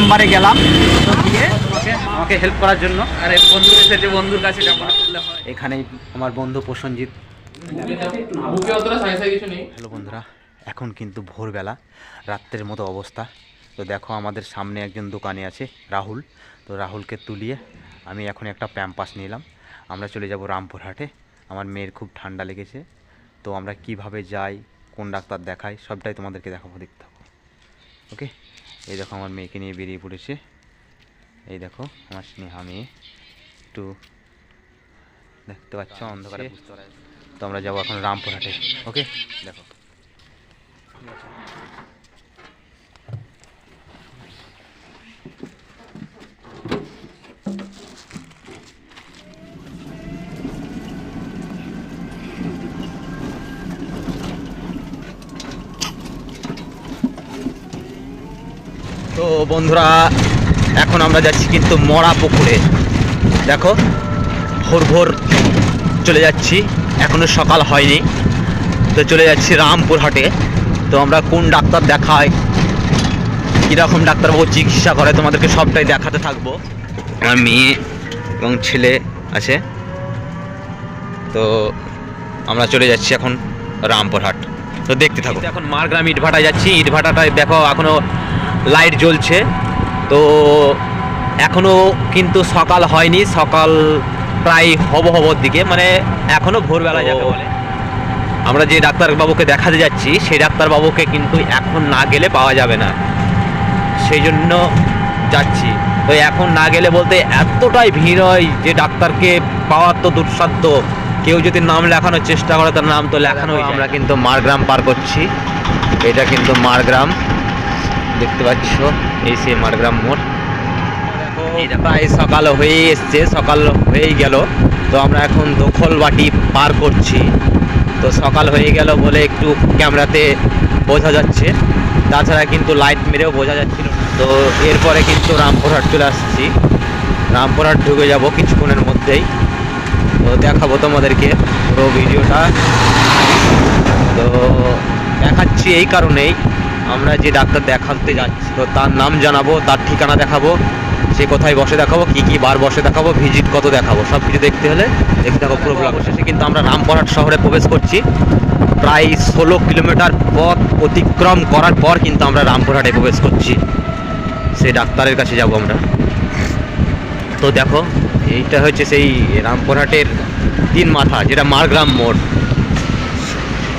চেম্বারে গেলাম, তো গিয়ে আমাকে হেল্প করার জন্য। আরে বন্ধু এসেছে, বন্ধুর কাছে যাবো না করলে হয়। এখানেই আমার বন্ধু প্রসেনজিৎ। বুকে অতটা সাইজ কিছু নেই। হ্যালো বন্ধুরা, এখন কিন্তু ভোরবেলা, রাত্রের মতো অবস্থা। তো দেখো আমাদের সামনে একজন দোকানে আছে রাহুল। তো রাহুলকে তুলিয়ে আমি এখন একটা প্যাম্পাস নিলাম। আমরা চলে যাব রামপুরহাটে। আমার মেয়ের খুব ঠান্ডা লেগেছে, তো আমরা কিভাবে যাই, কোন ডাক্তার দেখাই, সবটাই তোমাদেরকে দেখাবো, দেখতে থাকো। ওকে, এই দেখো আমার মেয়েকে নিয়ে বেরিয়ে পড়েছে। এই দেখো আমার স্নেহা মেয়ে, একটু দেখতে পাচ্ছ অন্ধকারে বুঝতে পারা যাচ্ছে। তো আমরা যাবো এখন রামপুরহাটে। ওকে, দেখো। তো বন্ধুরা, এখন আমরা যাচ্ছি কিন্তু মরা পুকুরে। দেখো ভোর ভোর চলে যাচ্ছি, এখনো সকাল হয়নি। তো চলে যাচ্ছি রামপুরহাটে। তো আমরা কোন ডাক্তার দেখাই, কীরকম ডাক্তারবাবু চিকিৎসা করে, তোমাদেরকে সবটাই দেখাতে থাকবো। আমার মেয়ে এবং ছেলে আছে। তো আমরা চলে যাচ্ছি এখন রামপুরহাট। তো দেখতে থাকো। এখন মারগ্রাম ইটভাটায় যাচ্ছি। ইটভাটাটায় দেখো এখনও লাইট জ্বলছে। তো এখনও কিন্তু সকাল হয়নি, সকাল প্রায় হবর দিকে, মানে এখনও ভোরবেলা যাকে বলে। আমরা যে ডাক্তারবাবুকে দেখাতে যাচ্ছি সেই ডাক্তারবাবুকে কিন্তু এখন না গেলে পাওয়া যাবে না, সেই জন্য যাচ্ছি। তো এখন না গেলে বলতে এতটাই ভিড় হয় যে ডাক্তারকে পাওয়ার তো দুঃসাধ্য। কেউ যদি নাম লেখানোর চেষ্টা করে তার নাম তো লেখানো। আমরা কিন্তু মারগ্রাম পার করছি। এটা কিন্তু মারগ্রাম, দেখতে পাচ্ছ, এই সেই মারগ্রাম মোড়। প্রায় সকাল হয়ে এসছে, সকাল হয়েই গেল। তো আমরা এখন দখলবাটি পার করছি। তো সকাল হয়ে গেল বলে একটু ক্যামেরাতে বোঝা যাচ্ছে, তাছাড়া কিন্তু লাইট মেরেও বোঝা যাচ্ছিল না। তো এরপরে কিন্তু রামপুরহাট চলে আসছি। রামপুরহাট ঢুকে যাব কিছুক্ষণের মধ্যেই। তো দেখাবো তোমাদেরকে পুরো ভিডিওটা। তো দেখাচ্ছি এই কারণেই, আমরা যে ডাক্তার দেখাতে যাচ্ছি তো তার নাম জানাবো, তার ঠিকানা দেখাবো, সে কোথায় বসে দেখাবো, কি কি বার বসে দেখাবো, ভিজিট কত দেখাবো, সব কিছু দেখতে হলে দেখতে থাকো পুরো ব্লগ। শেষে কিন্তু আমরা রামপুরহাট শহরে প্রবেশ করছি। প্রায় 16 কিলোমিটার পথ অতিক্রম করার পর কিন্তু আমরা রামপুরহাটে প্রবেশ করছি। সেই ডাক্তারের কাছে যাব আমরা। তো দেখো এইটা হচ্ছে সেই রামপুরহাটের 3 মাথা, যেটা মারগ্রাম মোড়।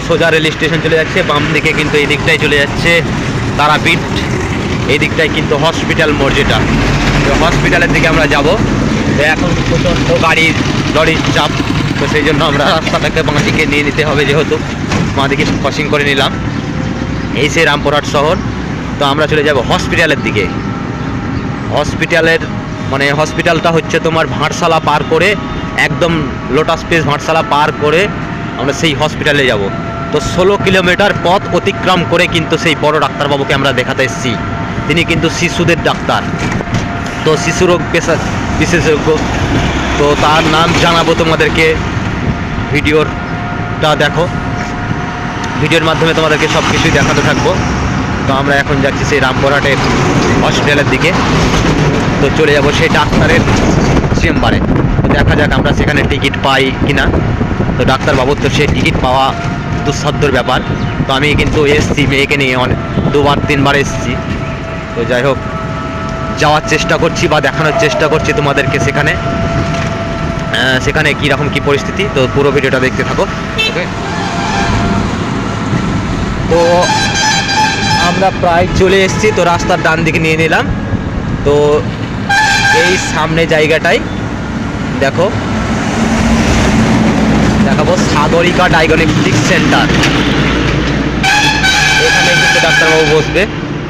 সোজা রেল স্টেশন চলে যাচ্ছে, বাম দিকে কিন্তু এই দিকটাই চলে যাচ্ছে তারাপীঠ, এই দিকটাই কিন্তু হসপিটাল মোড়, যেটা হসপিটালের দিকে আমরা যাব। তো এখন প্রচণ্ড লরির চাপ, তো সেই জন্য আমরা রাস্তাটাকে বাঁ দিকে নিয়ে নিতে হবে, যেহেতু বাঁ দিকে ক্রসিং করে নিলাম। এই সেই রামপুরহাট শহর। তো আমরা চলে যাব হসপিটালের দিকে। হসপিটালটা হচ্ছে তোমার ভাটশালা পার করে, একদম লোটাস পেস ভাটশালা পার করে আমরা সেই হসপিটালে যাব। তো 16 কিলোমিটার পথ অতিক্রম করে কিন্তু সেই বড় ডাক্তারবাবুকে আমরা দেখাতে এসেছি। তিনি কিন্তু শিশুদের ডাক্তার, তো শিশুরোগ বিশেষজ্ঞ। তো তার নাম জানাবো তোমাদেরকে, ভিডিওটা দেখো, ভিডিওর মাধ্যমে তোমাদেরকে সব কিছুই দেখাতে থাকবো। তো আমরা এখন যাচ্ছি সেই রামপুরহাটের হসপিটালের দিকে। তো চলে যাব সেই ডাক্তারের চেম্বারে। তো দেখা যাক আমরা সেখানে টিকিট পাই কিনা। তো ডাক্তারবাবুর তো সে টিকিট পাওয়া দুঃসাধ্যর ব্যাপার। তো আমি কিন্তু এসছি মেয়েকে নিয়ে, 2-3 বার এসছি। তো যাই হোক, যাওয়ার চেষ্টা করছি বা দেখানোর চেষ্টা করছি তোমাদেরকে সেখানে কীরকম কী পরিস্থিতি। তো পুরো ভিডিওটা দেখতে থাকো। ওকে, তো আমরা প্রায় চলে এসেছি। তো রাস্তার ডান দিকে নিয়ে নিলাম। তো এই সামনে জায়গাটাই দেখো, দেখাবো সাগরিকা ডায়াগনস্টিক সেন্টার। এখানে কিন্তু ডাক্তারবাবু বসবে।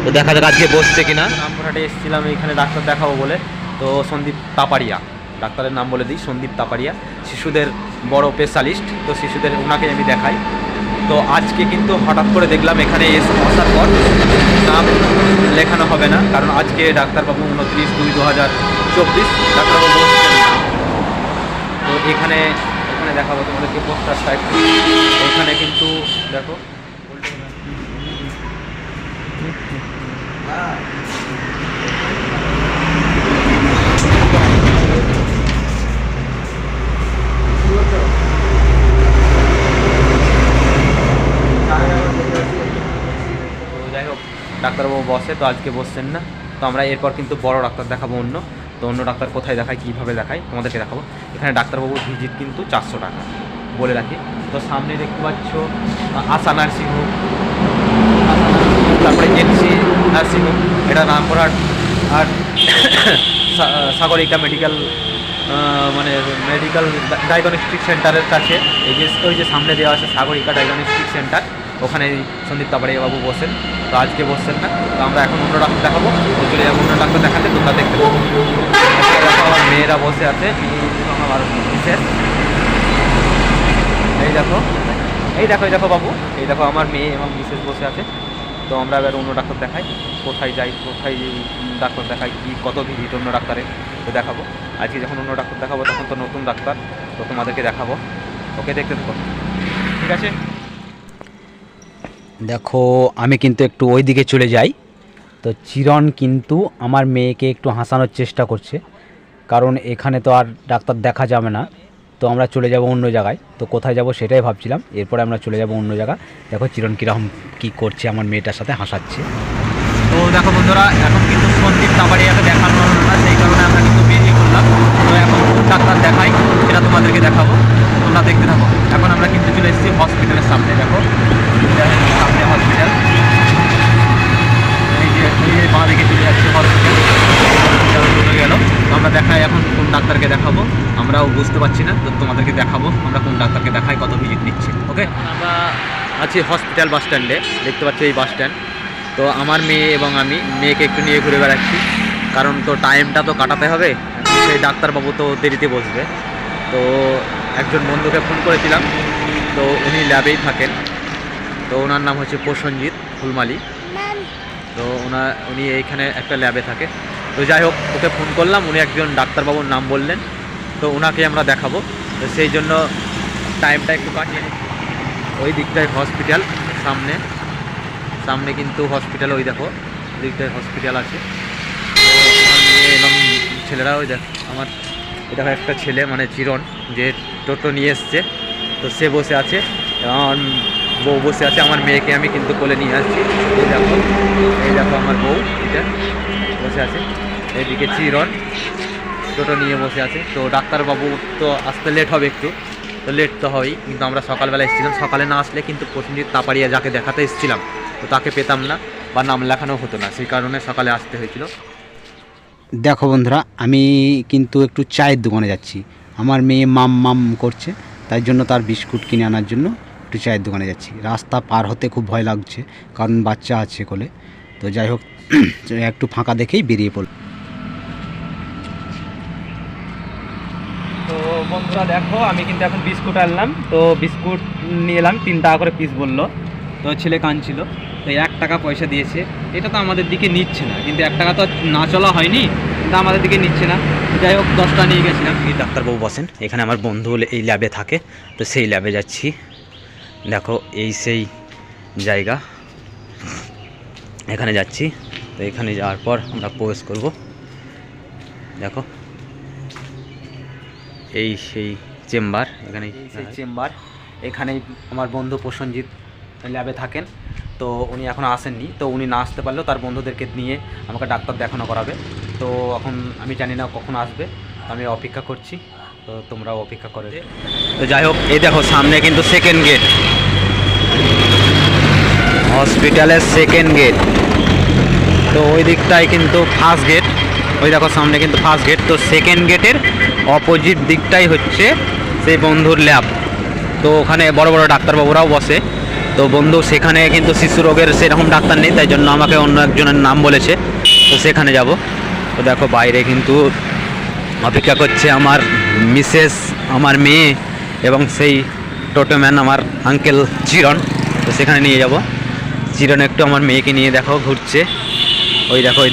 তো দেখা যাক আজকে বসছে কিনা। রামপুরহাটে এসেছিলাম এইখানে ডাক্তার দেখাবো বলে। তো সন্দীপ তাপারিয়া, ডাক্তারের নাম বলে দিই, সন্দীপ তাপারিয়া, শিশুদের বড় স্পেশালিস্ট। তো শিশুদের ওনাকে আমি দেখাই। তো আজকে কিন্তু হঠাৎ করে দেখলাম এখানে আসার পর নাম লেখানো হবে না, কারণ আজকে ডাক্তারবাবু 29/2/2024 ডাক্তারবাবু বসছেন। তো এখানে দেখাবো তোমাদেরকে পোস্টারটা একটু। এখানে কিন্তু দেখো, বসে, তো আজকে বসছেন না। তো আমরা এরপর কিন্তু বড় ডাক্তার দেখাবো অন্য। তো অন্য ডাক্তার কোথায় দেখায়, কীভাবে দেখায় তোমাদেরকে দেখাবো। এখানে ডাক্তারবাবুর ভিজিট কিন্তু 400 টাকা বলে রাখি। তো সামনে দেখতে পাচ্ছ আশা নার্সিংহোম, তারপরে এনসি নার্সিংহোম, এটা রামপুরহাট আর সাগরিকা মেডিকেল মানে মেডিকেল ডায়াগনস্টিক সেন্টারের কাছে ওই যে সামনে দেওয়া আছে সাগরিকা ডায়াগনস্টিক সেন্টার, ওখানে সন্দীপ তাপাড়িয়া বাবু বসেন। তো আজকে বসছেন না, তো আমরা এখন অন্য ডাক্তার দেখাবো। তো চলে যাবো অন্য ডাক্তার দেখাতে, তোমরা দেখতে পাবো। আমার মেয়েরা বসে আছে, আমার মিসেস, এই দেখো এই দেখো বাবু, এই দেখো আমার মেয়ে এবং মিসেস বসে আছে। তো আমরা এবার অন্য ডাক্তার দেখাই, কোথায় যাই, কোথায় ডাক্তার দেখাই, কি কত ভিজিট অন্য ডাক্তারে, তো দেখাবো। আজকে যখন অন্য ডাক্তার দেখাবো তখন তো নতুন ডাক্তার, তো তোমাদেরকে দেখাবো। ওকে, দেখতে থাকো, ঠিক আছে। দেখো আমি কিন্তু একটু ওই দিকে চলে যাই। তো চিরণ কিন্তু আমার মেয়েকে একটু হাসানোর চেষ্টা করছে, কারণ এখানে তো আর ডাক্তার দেখা যাবে না। তো আমরা চলে যাব অন্য জায়গায়। তো কোথায় যাব সেটাই ভাবছিলাম। এরপরে আমরা চলে যাব অন্য জায়গা। দেখো চিরণ কীরকম কী করছে, আমার মেয়েটার সাথে হাসাচ্ছে। তো দেখো বন্ধুরা, এখন কিন্তু সন্দীপ তাপাড়িয়াকে দেখানো হলো না, সেই কারণে আমরা কিন্তু বেরিয়ে পড়লাম। তো এখন ডাক্তার দেখাই, সেটা তোমাদেরকে দেখাবো, তোমরা দেখতে থাকো। এখন আমরা কিন্তু চলে এসেছি হসপিটালের সামনে। দেখো সামনে হসপিটাল, এই যে বাঁ দিকে চলে যাচ্ছে হসপিটাল, চলে গেল। আমরা দেখাই এখন কোন ডাক্তারকে দেখাবো, আমরাও বুঝতে পারছি না। তো তোমাদেরকে দেখাবো আমরা কোন ডাক্তারকে দেখাই, কত ভিজিট নিচ্ছে। ওকে, আমরা আছি হসপিটাল বাস স্ট্যান্ডে, দেখতে পাচ্ছি এই বাস স্ট্যান্ড। তো আমার মেয়ে এবং আমি মেয়েকে একটু নিয়ে ঘুরে বেড়াচ্ছি, কারণ তো টাইমটা তো কাটাতে হবে। সেই ডাক্তারবাবু তো দেরিতে বসবে। তো একজন বন্ধুকে ফোন করেছিলাম, তো উনি ল্যাবেই থাকেন। তো ওনার নাম হচ্ছে প্রসেনজিৎ ফুলমালি। তো উনি এইখানে একটা ল্যাবে থাকে। তো যাই হোক, ওকে ফোন করলাম, উনি একজন ডাক্তারবাবুর নাম বললেন। তো ওনাকে আমরা দেখাবো, তো সেই জন্য টাইমটা একটু কাটিয়ে নিচ্ছি। ওই দিকটায় হসপিটাল, সামনে সামনে কিন্তু হসপিটাল, ওই দেখো ওই দিকটায় হসপিটাল আছে। তো আমার মেয়ে এবং ছেলেরা, ওই দেখ আমার এটা একটা ছেলে মানে চিরণ, যে টোটো নিয়ে এসছে, তো সে বসে আছে, আমার বউ বসে আছে। আমার মেয়েকে আমি কিন্তু কোলে নিয়ে আসছি। এই দেখো আমার বউ এটা বসে আছে, এদিকে চিরণ টোটো নিয়ে বসে আছে। তো ডাক্তারবাবু তো আসতে লেট হবে একটু, তো লেট তো হবেই, কিন্তু আমরা সকালবেলা এসেছিলাম। সকালে না আসলে কিন্তু প্রসেনজিৎ তাপাড়িয়া যাকে দেখাতে এসেছিলাম, তো তাকে পেতাম না বা নাম লেখানো হতো না, সেই কারণে সকালে আসতে হয়েছিল। দেখো বন্ধুরা, আমি কিন্তু একটু চায়ের দোকানে যাচ্ছি। আমার মেয়ে মাম করছে, তাই জন্য তার বিস্কুট কিনে আনার জন্য একটু চায়ের দোকানে যাচ্ছি। রাস্তা পার হতে খুব ভয় লাগছে, কারণ বাচ্চা আছে কোলে। তো যাই হোক, একটু ফাঁকা দেখেই বেরিয়ে পড়ল। তো বন্ধুরা দেখো, আমি কিন্তু এখন বিস্কুট আনলাম। তো বিস্কুট নিয়ে এলাম, 3 টাকা করে পিস বললো। তো ছেলে কাঁদছিল, তো 1 টাকা পয়সা দিয়েছে। এটা তো আমাদের দিকে নিচ্ছে না, কিন্তু 1 টাকা তো না চলা হয়নি, কিন্তু আমাদের দিকে নিচ্ছে না। যাই হোক, 10টা নিয়ে গেছিলাম। এই ডাক্তারবাবু বসেন এখানে, আমার বন্ধু এই ল্যাবে থাকে, তো সেই ল্যাবে যাচ্ছি। দেখো এই সেই জায়গা, এখানে যাচ্ছি। তো এখানে যাওয়ার পর আমরা প্রবেশ করব। দেখো এই সেই চেম্বার, এখানে সেই চেম্বার, এখানেই আমার বন্ধু প্রসেনজিৎ ল্যাবে থাকেন। তো উনি এখন আসেননি, তো উনি না আসতে পারলেও তার বন্ধুদেরকে নিয়ে আমাকে ডাক্তার দেখানো করাবে। তো এখন আমি জানি না কখন আসবে, আমি অপেক্ষা করছি। তো তোমরাও অপেক্ষা করে। তো যাই হোক, এই দেখো সামনে কিন্তু সেকেন্ড গেট, হসপিটালের সেকেন্ড গেট। তো ওই দিকটায় কিন্তু ফার্স্ট গেট, ওই দেখো সামনে কিন্তু ফার্স্ট গেট। তো সেকেন্ড গেটের অপোজিট দিকটাই হচ্ছে সেই বন্ধুর ল্যাব। তো ওখানে বড় বড় ডাক্তারবাবুরাও বসে। তো বন্ধু সেখানে কিন্তু শিশু রোগের সেরকম ডাক্তার নেই, তাই জন্য আমাকে অন্য একজনের নাম বলেছে, তো সেখানে যাব। তো দেখো বাইরে কিন্তু অপেক্ষা করছে আমার মিসেস, আমার মেয়ে এবং সেই টোটোম্যান আমার আঙ্কেল চিরণ। তো সেখানে নিয়ে যাব। চিরণ একটু আমার মেয়েকে নিয়ে দেখো ঘুরছে, ওই দেখো এই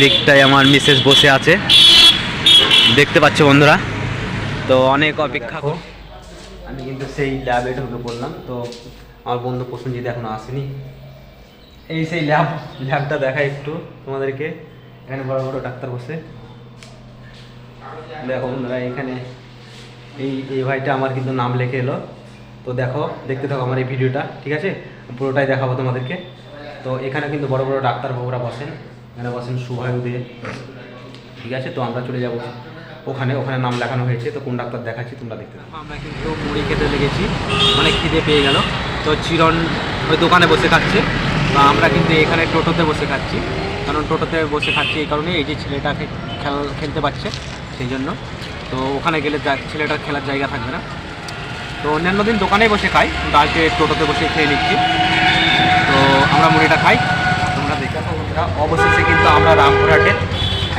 দিকটায় আমার মিসেস বসে আছে, দেখতে পাচ্ছ বন্ধুরা। তো অনেক অপেক্ষা, আমি কিন্তু সেই ল্যাবে ঢুকে পড়লাম। তো আমার বন্ধু প্রসেনজিৎ এখনো আসেনি। এই সেই ল্যাবটা দেখা একটু তোমাদেরকে, এখানে বড় বড় ডাক্তার বসে। দেখো বন্ধুরা, এখানে এই ভাইটা আমার কিন্তু নাম লিখে এলো। তো দেখো, দেখতে থাকো আমার এই ভিডিওটা, ঠিক আছে? পুরোটাই দেখাবো তোমাদেরকে। তো এখানে কিন্তু বড় বড় ডাক্তারবাবুরা বসেন, এখানে বসেন সুভায়ু দে, ঠিক আছে। তো আমরা চলে যাব ওখানে, ওখানে নাম লেখানো হয়েছে। তো কোন ডাক্তার দেখাচ্ছি তোমরা দেখতে পাবো। আমরা কিন্তু মুড়ি খেতে লেগেছি, অনেক খিদে পেয়ে গেল। তো চিরন ওই দোকানে বসে খাচ্ছে, বা আমরা কিন্তু এখানে টোটোতে বসে খাচ্ছি। কারণ টোটোতে বসে খাচ্ছি এই কারণে, এই যে ছেলেটাকে খেলতে পারছে সেই জন্য। তো ওখানে গেলে ছেলেটার খেলার জায়গা থাকবে না। তো অন্যান্য দিন দোকানেই বসে খাই, কিন্তু আজকে টোটোতে বসে খেয়ে নিচ্ছি। তো আমরা মুড়িটা খাই, তোমরা দেখে থাকো বন্ধুরা। অবশেষে কিন্তু আমরা রামপুরহাটের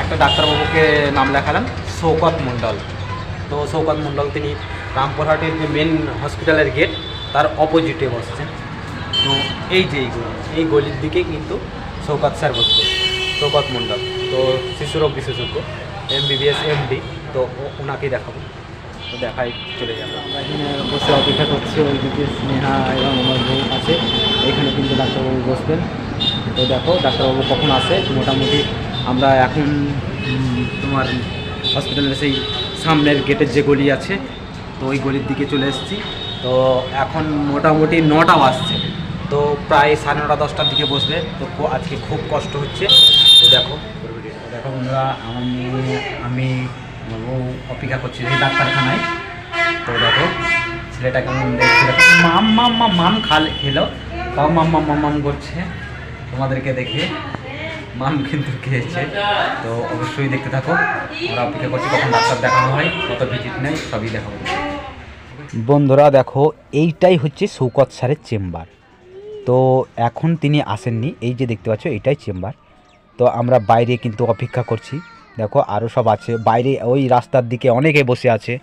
একটা ডাক্তারবাবুকে নাম লেখালাম, শৌকত মণ্ডল। তো শৌকত মণ্ডল তিনি রামপুরহাটের যে মেন হসপিটালের গেট তার অপোজিটে বসছেন। তো এই যে এই গলির দিকে কিন্তু শৌকত স্যার বসছে, শৌকত মণ্ডল। তো শিশুরোগ বিশেষজ্ঞ, MBBS MD। তো ওনাকেই দেখাবো। তো দেখাই চলে যাবো। আমরা এখানে বসে অপেক্ষা করছি, ওইদিকে স্নেহা এবং আমার বউ আছে। এখানে কিন্তু ডাক্তারবাবু বসবেন। তো দেখো ডাক্তারবাবু কখন আসে। মোটামুটি আমরা এখন তোমার হসপিটালের সেই সামনের গেটের যে গলি আছে, তো ওই গলির দিকে চলে এসেছি। তো এখন মোটামুটি 9টা বাজছে। তো প্রায় 9:30 10টার দিকে বসবে। তো আজকে খুব কষ্ট হচ্ছে। তো দেখো বন্ধুরা, আমি অপেক্ষা করছি এই ডাক্তারখানায়। তো দেখো ছেলেটা কেমন দেখছে, দেখো মাম খেলো, তাও মাম করছে। তোমাদেরকে দেখে মাম কিন্তু খেয়েছে। তো অবশ্যই দেখতে থাকো। আমরা অপেক্ষা করছি কখন ডাক্তার দেখানো হয়, কত ভিজিট নেই সবই দেখাবো। বন্ধুরা দেখো, এইটাই হচ্ছে শৌকত স্যারের চেম্বার। তো এখন তিনি আসেননি, এই যে দেখতে পাচ্ছ এইটাই চেম্বার। তো আমরা বাইরে কিন্তু অপেক্ষা করছি। দেখো আরও সব আছে বাইরে, ওই রাস্তার দিকে অনেকে বসে আছে।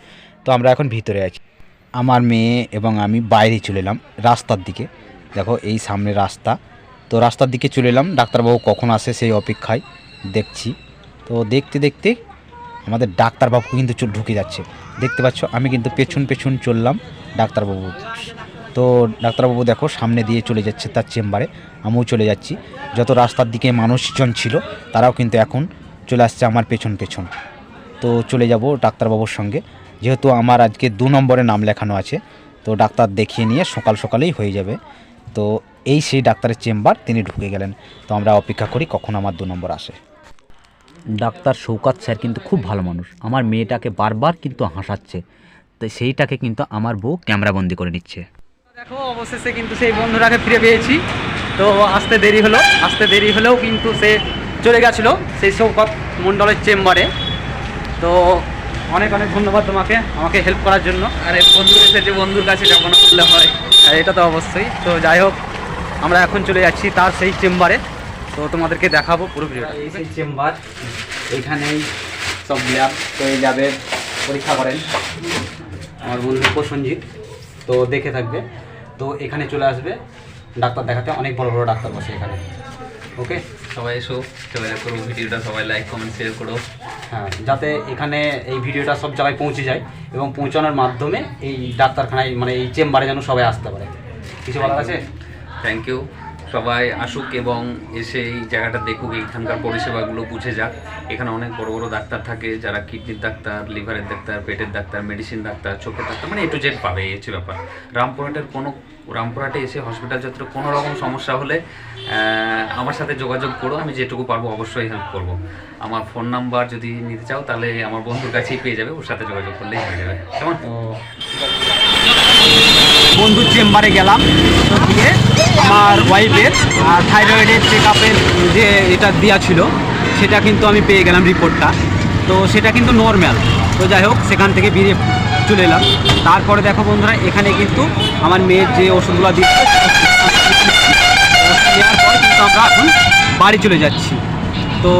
তো আমরা এখন ভিতরে আছি। আমার মেয়ে এবং আমি বাইরে চলে এলাম রাস্তার দিকে। দেখো এই সামনে রাস্তা, তো রাস্তার দিকে চলে এলাম। ডাক্তারবাবু কখন আসে সেই অপেক্ষায় দেখছি। তো দেখতে দেখতে আমাদের ডাক্তারবাবু কিন্তু ঢুকে যাচ্ছে, দেখতে পাচ্ছ। আমি কিন্তু পেছন চললাম ডাক্তারবাবু। তো ডাক্তারবাবু দেখো সামনে দিয়ে চলে যাচ্ছে তার চেম্বারে, আমিও চলে যাচ্ছি। যত রাস্তার দিকে মানুষজন ছিল তারাও কিন্তু এখন চলে আসছে আমার পেছন। তো চলে যাব ডাক্তারবাবুর সঙ্গে, যেহেতু আমার আজকে 2 নম্বরে নাম লেখানো আছে। তো ডাক্তার দেখিয়ে নিয়ে সকালেই হয়ে যাবে। তো এই সেই ডাক্তারের চেম্বার, তিনি ঢুকে গেলেন। তো আমরা অপেক্ষা করি কখন আমার 2 নম্বর আসে। ডাক্তার শৌকত স্যার কিন্তু খুব ভালো মানুষ, আমার মেয়েটাকে বারবার কিন্তু হাসাচ্ছে। তো সেইটাকে কিন্তু আমার বউ ক্যামেরাবন্দি করে নিচ্ছে। দেখো অবশেষে কিন্তু সেই বন্ধুরাকে ফিরে পেয়েছি। তো আসতে দেরি হলেও কিন্তু সে চলে গেছিলো সেই শৌকত মণ্ডলের চেম্বারে। তো অনেক ধন্যবাদ তোমাকে, আমাকে হেল্প করার জন্য। আরে বন্ধু এসেছে, বন্ধুর কাছে যাবো না করলে হয়। আর এটা তো অবশ্যই। তো যাই হোক, আমরা এখন চলে যাচ্ছি তার সেই চেম্বারে। তো তোমাদেরকে দেখাবো পুরো ভিডিওটা। এই সেই চেম্বার, এইখানেই সব ল্যাব। তো এই ল্যাবের পরীক্ষা করেন আমার বন্ধু প্রসঞ্জিৎ। তো দেখে থাকবে। তো এখানে চলে আসবে ডাক্তার দেখাতে, অনেক বড় ডাক্তার বসে এখানে। ওকে, সবাই এসো, সবাই করো ভিডিওটা, সবাই লাইক কমেন্ট শেয়ার করো। হ্যাঁ, যাতে এখানে এই ভিডিওটা সব জায়গায় পৌঁছে যায় এবং পৌঁছানোর মাধ্যমে এই ডাক্তারখানায় মানে এই চেম্বারে যেন সবাই আসতে পারে। কিছু বলার আছে? Thank you. সবাই আসুক এবং এসে এই জায়গাটা দেখুক, এখানকার পরিষেবাগুলো বুঝে যাক। এখানে অনেক বড় ডাক্তার থাকে, যারা কিডনির ডাক্তার, লিভারের ডাক্তার, পেটের ডাক্তার, মেডিসিন ডাক্তার, চোখের ডাক্তার, মানে A to Z পাবে। এই হচ্ছে ব্যাপার। রামপুরহাটে এসে হসপিটাল যত কোনো রকম সমস্যা হলে আমার সাথে যোগাযোগ করো, আমি যেটুকু পারবো অবশ্যই হেল্প করবো। আমার ফোন নাম্বার যদি নিতে চাও তাহলে আমার বন্ধুর কাছেই পেয়ে যাবে, ওর সাথে যোগাযোগ করলেই হয়ে যাবে। কেমন? বন্ধুর চেম্বারে গেলাম, তো গিয়ে আমার ওয়াইফের থাইরয়েডের চেক আপের যে এটা দেওয়া ছিল সেটা কিন্তু আমি পেয়ে গেলাম রিপোর্টটা। তো সেটা কিন্তু নর্মাল। তো যাই হোক, সেখান থেকে বেরিয়ে চলে এলাম। তারপরে দেখো বন্ধুরা, এখানে কিন্তু আমার মেয়ের যে ওষুধগুলো দিচ্ছে নেওয়ার পর কিন্তু আমরা এখন বাড়ি চলে যাচ্ছি। তো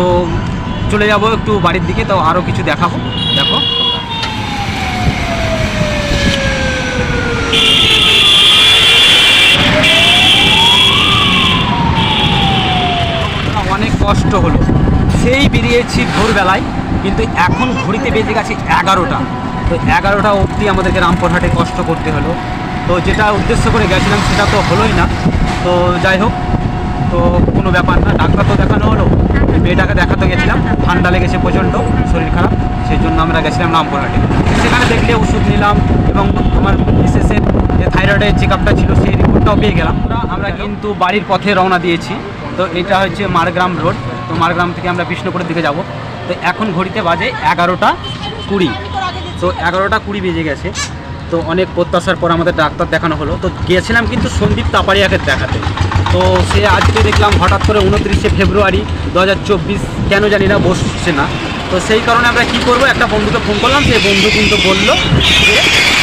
চলে যাব একটু বাড়ির দিকে। তো আরও কিছু দেখাবো, দেখো। অনেক কষ্ট হলো, সেই বেরিয়েছি ভোরবেলায়, কিন্তু এখন ঘড়িতে বেজে গেছে 11টা। তো 11টা অবধি আমাদেরকে রামপুরহাটে কষ্ট করতে হলো। তো যেটা উদ্দেশ্য করে গেছিলাম সেটা তো হলোই না। তো যাই হোক, তো কোনো ব্যাপার না, ডাক্তার তো দেখানো হলো। মেয়েটাকে দেখাতে গেছিলাম, ঠান্ডা লেগেছে প্রচণ্ড, শরীর খারাপ, সেই জন্য আমরা গেছিলাম রামপুরহাটে। সেখানে দেখলে ওষুধ নিলাম এবং আমার বিশেষের যে থাইরয়েডের চেক আপটা ছিল সেই রিপোর্টটাও পেয়ে গেলাম। আমরা কিন্তু বাড়ির পথে রওনা দিয়েছি। তো এটা হচ্ছে মারগ্রাম রোড। তো মারগ্রাম থেকে আমরা বিষ্ণুপুরের দিকে যাব। তো এখন ঘড়িতে বাজে 11:20। তো 11:20 বেজে গেছে। তো অনেক প্রত্যাশার পর আমাদের ডাক্তার দেখানো হলো। তো গিয়েছিলাম কিন্তু সন্দীপ তাপারিয়াকে দেখাতে। তো সে আজকে দেখলাম হঠাৎ করে 29শে ফেব্রুয়ারি 2024 কেন জানি না বসছে না। তো সেই কারণে আমরা কি করব, একটা বন্ধুকে ফোন করলাম। সেই বন্ধু কিন্তু বললো যে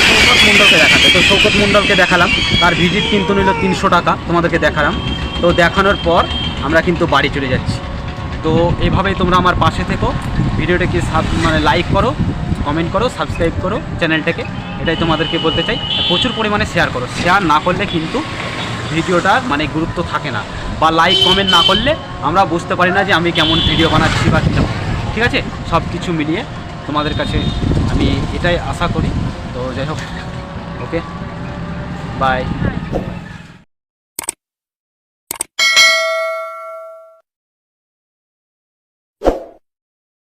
শৌকত মণ্ডলকে দেখাতে। তো শৌকত মণ্ডলকে দেখালাম, তার ভিজিট কিন্তু নিল 300 টাকা, তোমাদেরকে দেখালাম। তো দেখানোর পর আমরা কিন্তু বাড়ি চলে যাচ্ছি। তো এইভাবেই তোমরা আমার পাশে থেকো, ভিডিওটাকে লাইক করো, কমেন্ট করো, সাবস্ক্রাইব করো চ্যানেলটাকে, এটাই তোমাদেরকে বলতে চাই। প্রচুর পরিমাণে শেয়ার করো, শেয়ার না করলে কিন্তু ভিডিওটার গুরুত্ব থাকে না, বা লাইক কমেন্ট না করলে আমরা বুঝতে পারি না যে আমি কেমন ভিডিও বানাচ্ছি বা কেমন। ঠিক আছে, সব কিছু মিলিয়ে তোমাদের কাছে আমি এটাই আশা করি। তো যাই হোক, ওকে, বাই।